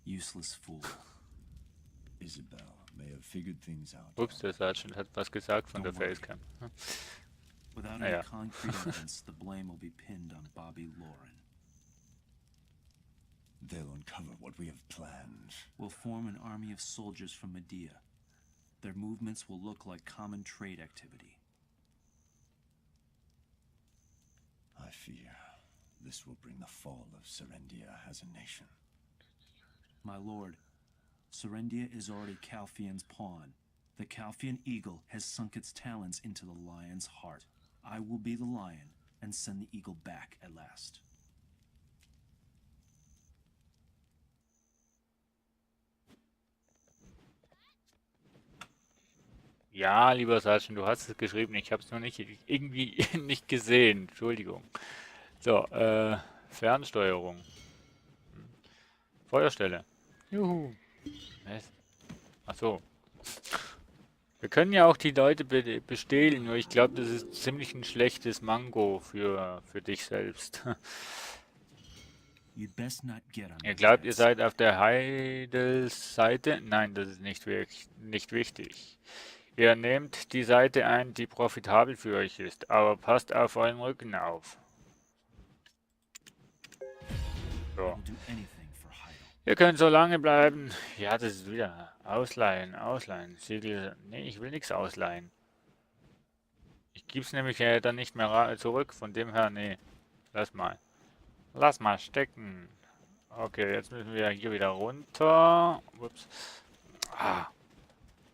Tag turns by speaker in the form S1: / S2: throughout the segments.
S1: Useless fool.
S2: Isabel may have figured things out.
S3: Ups, der Sergeant hat was gesagt von der
S1: Don't worry.
S3: Facecam.
S1: Without
S3: Naja.
S1: any concrete evidence, the blame will be pinned on Bobby Lauren.
S2: They'll uncover what we have planned.
S1: We'll form an army of soldiers from Medea. Their movements will look like common trade activity.
S2: I fear this will bring the fall of Serendia as a nation.
S1: My lord, Serendia is already Calphian's pawn. The Calphian eagle has sunk its talons into the lion's heart. I will be the lion and send the eagle back at last.
S3: Ja, lieber Sergeant, du hast es geschrieben. Ich habe es nur nicht irgendwie nicht gesehen. Entschuldigung. So, Fernsteuerung. Feuerstelle. Juhu. Was? Ach so. Wir können ja auch die Leute bestehlen, nur ich glaube, das ist ziemlich ein schlechtes Mango für dich selbst.
S1: You'd best not get on
S3: Ihr
S1: their
S3: glaubt, ihr
S1: heads.
S3: seid auf der Heidels Seite? Nein, das ist nicht wichtig. Ihr nehmt die Seite ein, die profitabel für euch ist, aber passt auf euren Rücken auf. So.
S1: I'll do anything for Heidel.
S3: Ihr könnt so lange bleiben. Ja, das ist wieder ausleihen. Siegel. Nee, ich will nichts ausleihen. Ich gebe es nämlich dann nicht mehr zurück. Von dem her, nee. Lass mal stecken. Okay, jetzt müssen wir hier wieder runter. Ups.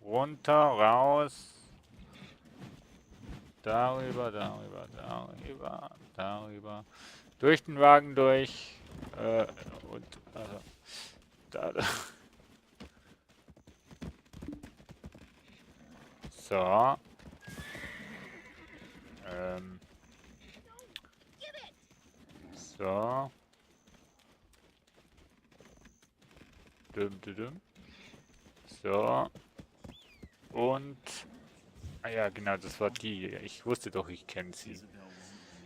S3: Runter, raus. Darüber. Durch den Wagen durch. Und also. Da. So. So. So. Und. Ah ja, genau, das war die. Ich wusste doch, ich kenne sie.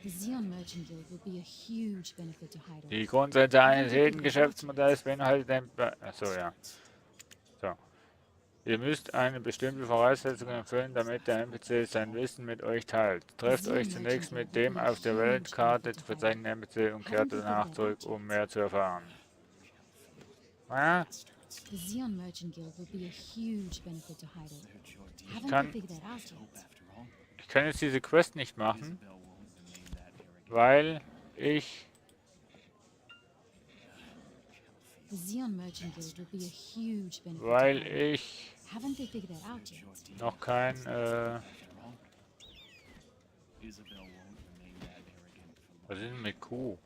S4: The Xeon Merchant Guild will be a huge benefit to Heidel.
S3: Die Grundsätze eines jeden Geschäftsmodells beinhaltet den... Achso, ja. So. Ihr müsst eine bestimmte Voraussetzung erfüllen, damit der NPC sein Wissen mit euch teilt. Trefft euch zunächst mit dem auf der Weltkarte verzeichneten NPC und kehrt danach zurück, um mehr zu erfahren.
S4: The Xeon Merchant Guild will be a huge benefit to Heidel. Haven't
S3: kann-
S4: they figured that out yet?
S3: Ich kann jetzt diese Quest nicht machen, weil ich...
S4: The Xeon Merchant Guild will be a huge benefit to
S3: Weil
S4: Heidel.
S3: ich
S4: Haven't they figured that out yet?
S3: noch kein... Was ist denn mit Q?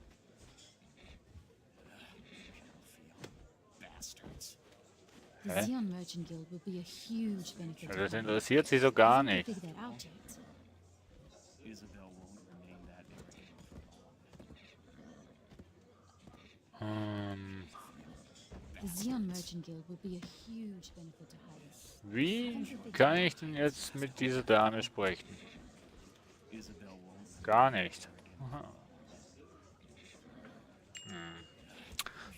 S4: The
S3: Hä?
S4: Xeon Merchant Guild will be a huge benefit to
S3: Das
S4: Heidel.
S3: interessiert sie so gar
S4: Haven't they
S3: nicht.
S4: figured that out yet? The Xeon Merchant Guild will be a huge benefit to Heidel.
S3: Wie kann ich denn jetzt mit dieser Dame sprechen? Gar nicht. Aha.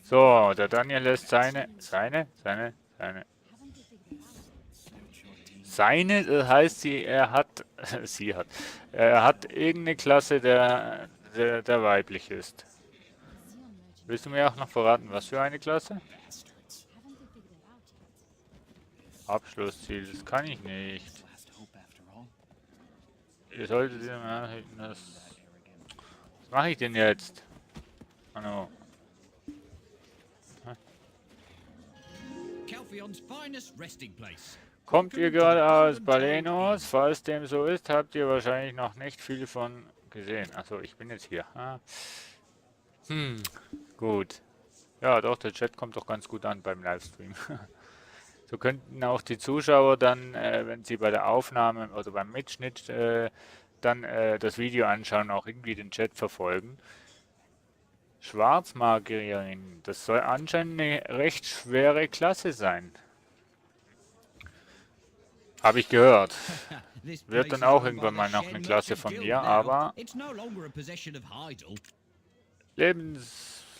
S3: So, der Daniel lässt seine, das heißt er hat irgendeine Klasse, der weiblich ist. Willst du mir auch noch verraten, was für eine Klasse? Abschlussziel, das kann ich nicht. Ihr solltet was mache ich denn jetzt? Hallo.
S5: Calphion's finest resting place.
S3: Kommt ihr gerade aus Balenos? Falls dem so ist, habt ihr wahrscheinlich noch nicht viel von gesehen. Achso, ich bin jetzt hier. Gut. Ja, doch, der Chat kommt doch ganz gut an beim Livestream. So könnten auch die Zuschauer dann, wenn sie bei der Aufnahme oder beim Mitschnitt dann das Video anschauen, auch irgendwie den Chat verfolgen. Schwarzmagierin, das soll anscheinend eine recht schwere Klasse sein. Habe ich gehört. Wird dann auch irgendwann mal noch eine Klasse von mir, aber
S5: It's no longer a possession of Heidel.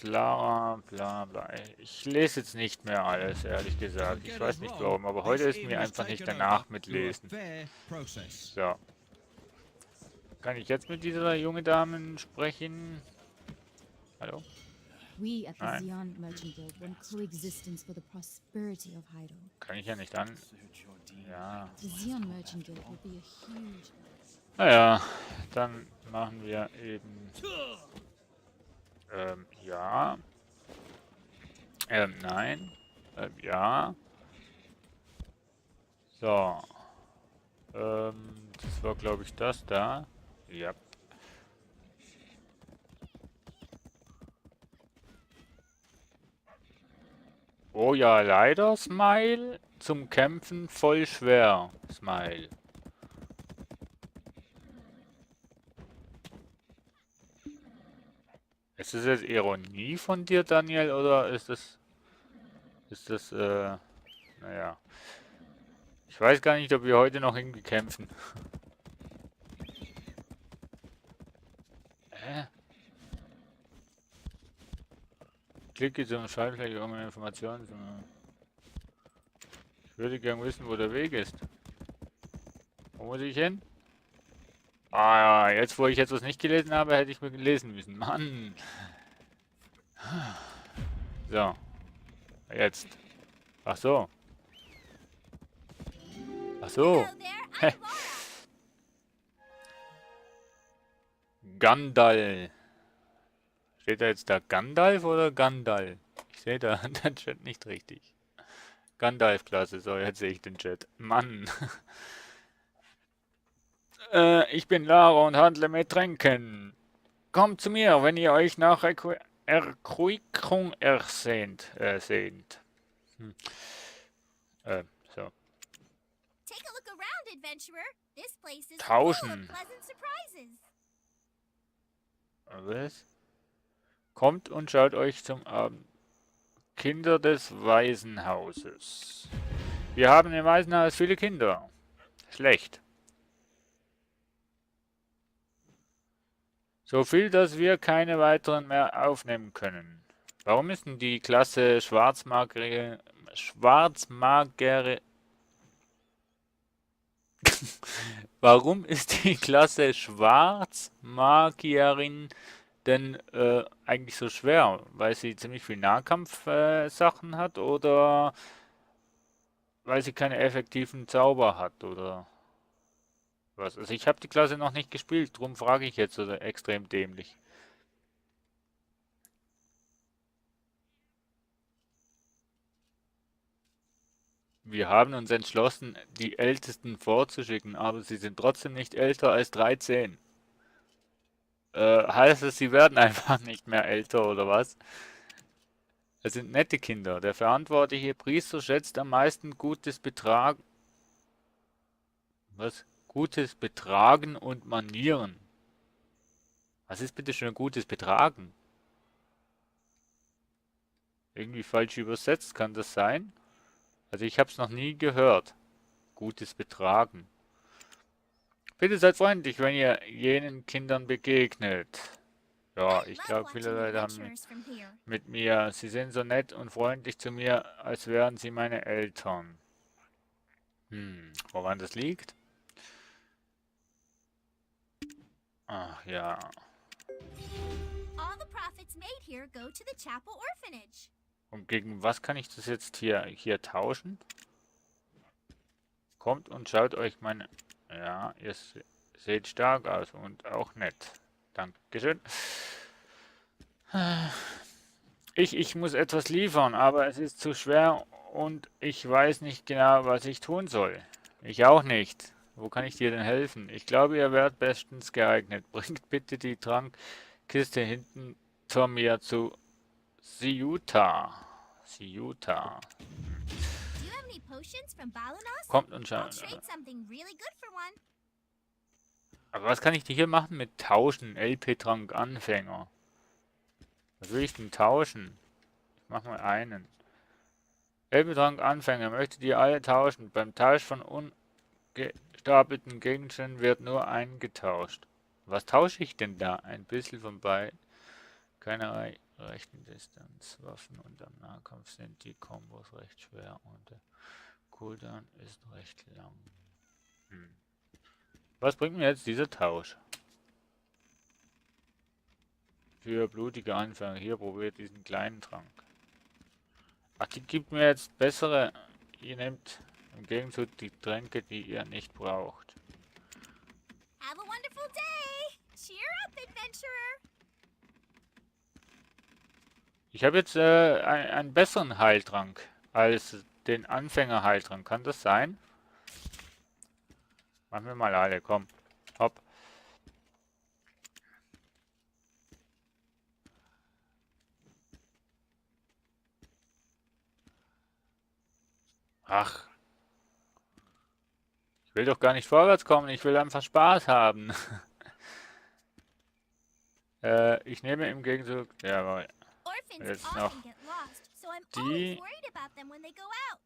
S3: Lara, bla bla. Ich lese jetzt nicht mehr alles, ehrlich gesagt. Ich weiß nicht warum, aber heute ist mir einfach nicht danach mit Lesen. So. Kann ich jetzt mit dieser jungen Dame sprechen? Hallo?
S4: We at the
S3: Nein.
S4: Xian Merchant Guild want coexistence for the prosperity of Hydo.
S3: Kann ich ja nicht an. Ja.
S4: The Xian Merchant Guild will be a huge...
S3: Naja, dann machen wir eben... ja. Nein. Ja. So. Das war, glaube ich, das da. Ja. Oh ja, leider, Smile. Zum Kämpfen voll schwer, Smile. Ist das jetzt Ironie von dir, Daniel, oder ist das, naja. Ich weiß gar nicht, ob wir heute noch irgendwie kämpfen. Hä? Klicke zum Schaltfläche, um Informationen zu... Ich würde gern wissen, wo der Weg ist. Wo muss ich hin? Ah ja, jetzt wo ich etwas nicht gelesen habe, hätte ich mir lesen müssen. Mann! So. Jetzt. Ach so. Ach so. Gandalf. Steht da jetzt da Gandalf oder Gandalf? Ich sehe da den Chat nicht richtig. Gandalf-Klasse, so, jetzt sehe ich den Chat. Mann. Ich bin Lara und handle mit Tränken. Kommt zu mir, wenn ihr euch nach Erquickung sehnt. So.
S6: Take a look around, adventurer. This place is full
S3: Tauschen.
S6: of pleasant surprises.
S3: Was? Kommt und schaut euch zum Abend. Kinder des Waisenhauses. Wir haben im Waisenhaus viele Kinder. Schlecht. So viel, dass wir keine weiteren mehr aufnehmen können. Warum ist denn die Klasse Schwarzmagerin... Warum ist die Klasse Schwarzmagierin denn eigentlich so schwer? Weil sie ziemlich viel Nahkampf-Sachen hat oder weil sie keine effektiven Zauber hat oder was? Also ich habe die Klasse noch nicht gespielt, drum frage ich jetzt so extrem dämlich. Wir haben uns entschlossen, die Ältesten vorzuschicken, aber sie sind trotzdem nicht älter als 13. Heißt es, sie werden einfach nicht mehr älter oder was? Es sind nette Kinder. Der verantwortliche Priester schätzt am meisten gutes Betragen. Was? Gutes Betragen und Manieren. Was ist bitte schön gutes Betragen? Irgendwie falsch übersetzt, kann das sein? Also ich habe es noch nie gehört. Gutes Betragen. Bitte seid freundlich, wenn ihr jenen Kindern begegnet. Ja, ich glaube, viele Leute haben mit mir. Sie sind so nett und freundlich zu mir, als wären sie meine Eltern. Woran das liegt? Ach ja.
S6: All the profits made here go to the chapel orphanage.
S3: Und gegen was kann ich das jetzt hier tauschen? Kommt und schaut euch meine... Ja, ihr seht stark aus und auch nett. Dankeschön. Ich muss etwas liefern, aber es ist zu schwer und ich weiß nicht genau, was ich tun soll. Ich auch nicht. Wo kann ich dir denn helfen? Ich glaube, ihr wärt bestens geeignet. Bringt bitte die Trankkiste hinten vor mir zu Siuta. Siuta.
S6: Do you have any potions from Balanos?
S3: Kommt und
S6: I'll
S3: schaut.
S6: trade something really good for one.
S3: Aber was kann ich denn hier machen mit Tauschen? LP-Trank Anfänger. Was will ich denn tauschen? Ich mach mal einen. LP-Trank Anfänger. Möchtet ihr alle tauschen? Beim Tausch von ungestapelten Gegenständen wird nur ein getauscht. Was tausche ich denn da? Ein bisschen von bei. Keine rechten Distanzwaffen und am Nahkampf sind die Kombos recht schwer und der Cooldown ist recht lang. Was bringt mir jetzt dieser Tausch? Für blutige Anfänger. Hier probiert diesen kleinen Trank. Ach, die gibt mir jetzt bessere. Ihr nehmt im Gegenzug die Tränke, die ihr nicht braucht.
S6: Have a wonderful day! Cheer up, adventurer!
S3: Ich habe jetzt einen besseren Heiltrank als den Anfänger-Heiltrank. Kann das sein? Machen wir mal alle, komm. Hopp. Ach. Ich will doch gar nicht vorwärts kommen, ich will einfach Spaß haben. Ich nehme im Gegenzug... Jawohl.
S6: Orphans
S3: Jetzt
S6: often
S3: noch
S6: get lost, so I'm
S3: die-
S6: always worried about them when they go out.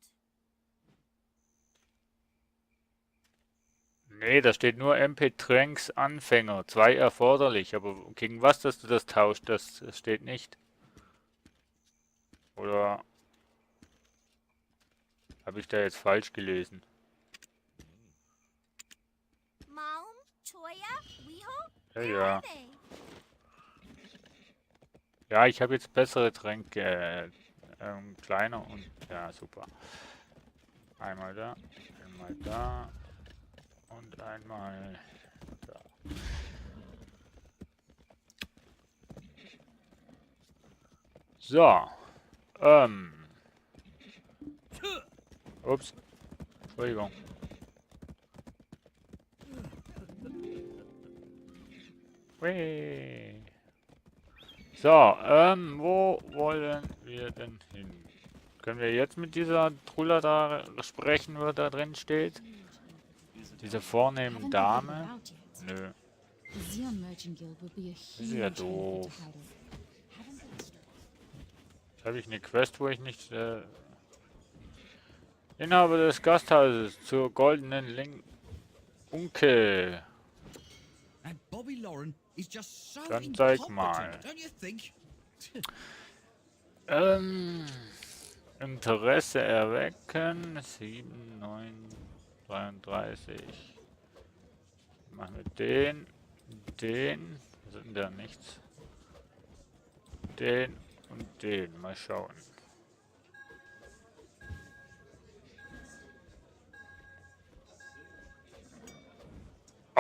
S3: Nee, da steht nur MP Tränks Anfänger. 2 erforderlich. Aber gegen was, dass du das tauscht, das steht nicht. Oder habe ich da jetzt falsch gelesen?
S6: Malm, Choya, Weho,
S3: Ja,
S6: where
S3: ja.
S6: are they?
S3: Ja, ich habe jetzt bessere Tränke. Kleiner und... Ja, super. Einmal da, einmal da und einmal da. So. Ups. Entschuldigung. Hui. So, wo wollen wir denn hin? Können wir jetzt mit dieser Trulla da sprechen, was da drin steht? Diese vornehmen
S4: Haven't
S3: Dame?
S4: figured it out yet.
S3: Nö.
S4: The Xeon Merchant Guild will be a
S3: ist
S4: huge
S3: ja
S4: benefit to
S3: doof.
S4: Hydo. Haven't they?
S3: Jetzt habe ich eine Quest, wo ich nicht... Inhaber des Gasthauses zur goldenen Unke.
S5: And Bobby Lauren is just so
S3: Dann zeig
S5: incompetent,
S3: mal.
S5: don't you think?
S3: Interesse erwecken. 7, 9, 33. Machen wir den. Den. Was ist denn da? Nichts. Den und den. Mal schauen.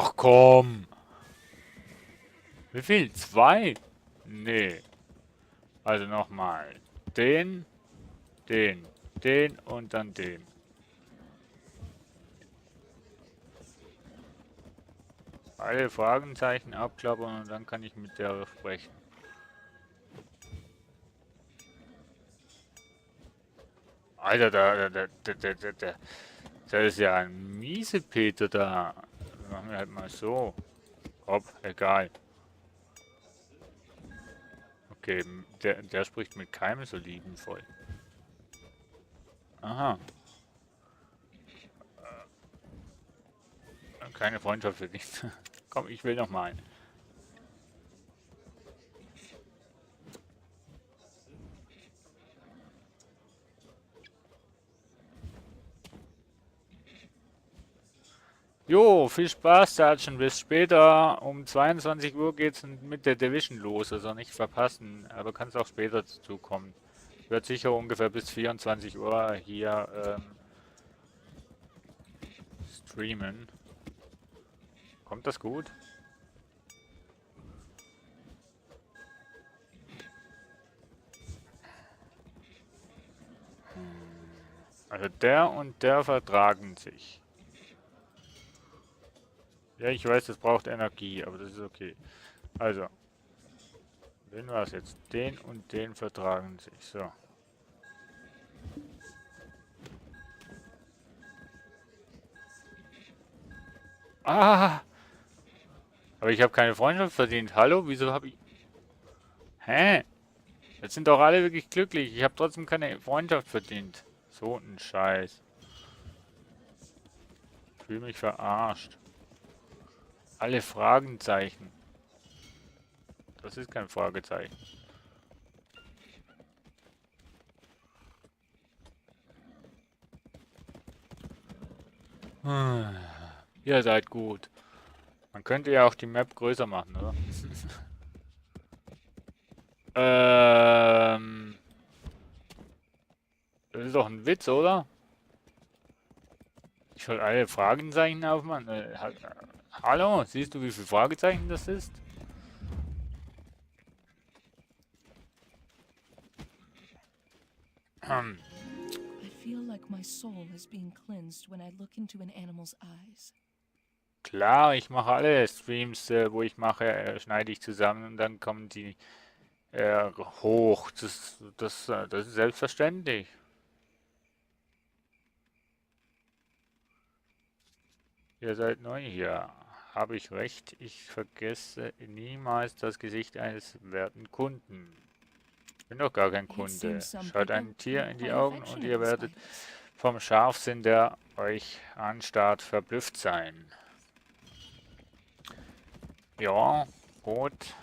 S3: Ach komm! Wie viel? 2? Nee. Also nochmal. Den, den und dann den. Alle Fragezeichen abklappern und dann kann ich mit der sprechen. Alter, da ist ja ein Miesepeter da. Machen wir halt mal so. Hopp, egal. Okay, der spricht mit keinem so liebenvoll. Aha. Keine Freundschaft für dich. Komm, ich will noch mal. Jo, viel Spaß, Sergeant. Bis später. Um 22 Uhr geht's mit der Division los. Also nicht verpassen. Aber kannst auch später dazukommen. Wird sicher ungefähr bis 24 Uhr hier streamen. Kommt das gut? Also der und der vertragen sich. Ja, ich weiß, das braucht Energie, aber das ist okay. Also. Wen war es jetzt? Den und den vertragen sich. So. Ah! Aber ich habe keine Freundschaft verdient. Hallo? Wieso habe ich... Hä? Jetzt sind doch alle wirklich glücklich. Ich habe trotzdem keine Freundschaft verdient. So ein Scheiß. Ich fühle mich verarscht. Alle Fragezeichen. Das ist kein Fragezeichen. Ihr seid gut. Man könnte ja auch die Map größer machen, oder? Das ist doch ein Witz, oder? Ich soll alle Fragezeichen aufmachen. Hallo, siehst du, wie viele Fragezeichen das ist?
S7: I feel like my soul is being cleansed when I look into an animal's eyes.
S3: Klar, ich mache alle Streams, wo ich mache, schneide ich zusammen und dann kommen die hoch. Das ist selbstverständlich. Ihr seid neu hier. Habe ich recht? Ich vergesse niemals das Gesicht eines werten Kunden. Ich bin doch gar kein Kunde. Schaut ein Tier in die Augen und ihr werdet vom Scharfsinn, der euch anstarrt, verblüfft sein. Ja, gut.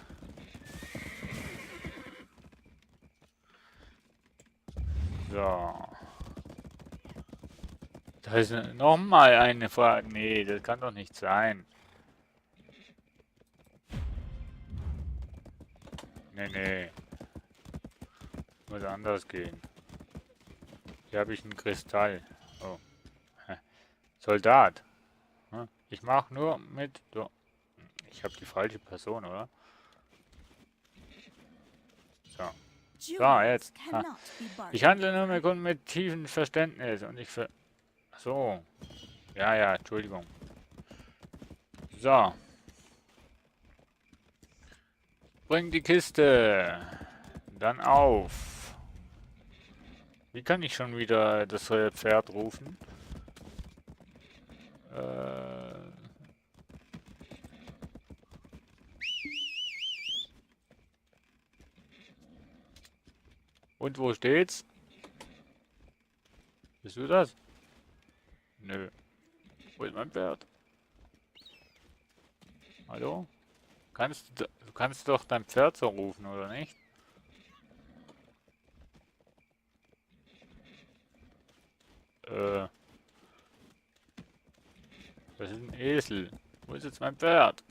S3: So. Da ist nochmal eine Frage. Nee, das kann doch nicht sein. Nee. Muss anders gehen. Hier habe ich einen Kristall. Oh. Soldat. Ich mache nur mit... Ich habe die falsche Person, oder? So. So, jetzt. Ich handle nur mit Kunden mit tiefem Verständnis und ich für... So. Ja, Entschuldigung. So. Bring die Kiste. Dann auf. Wie kann ich schon wieder das Pferd rufen? Und wo steht's? Bist du das? Nö. Wo ist mein Pferd? Hallo? Du kannst doch dein Pferd so rufen, oder nicht? Das ist ein Esel. Wo ist jetzt mein Pferd?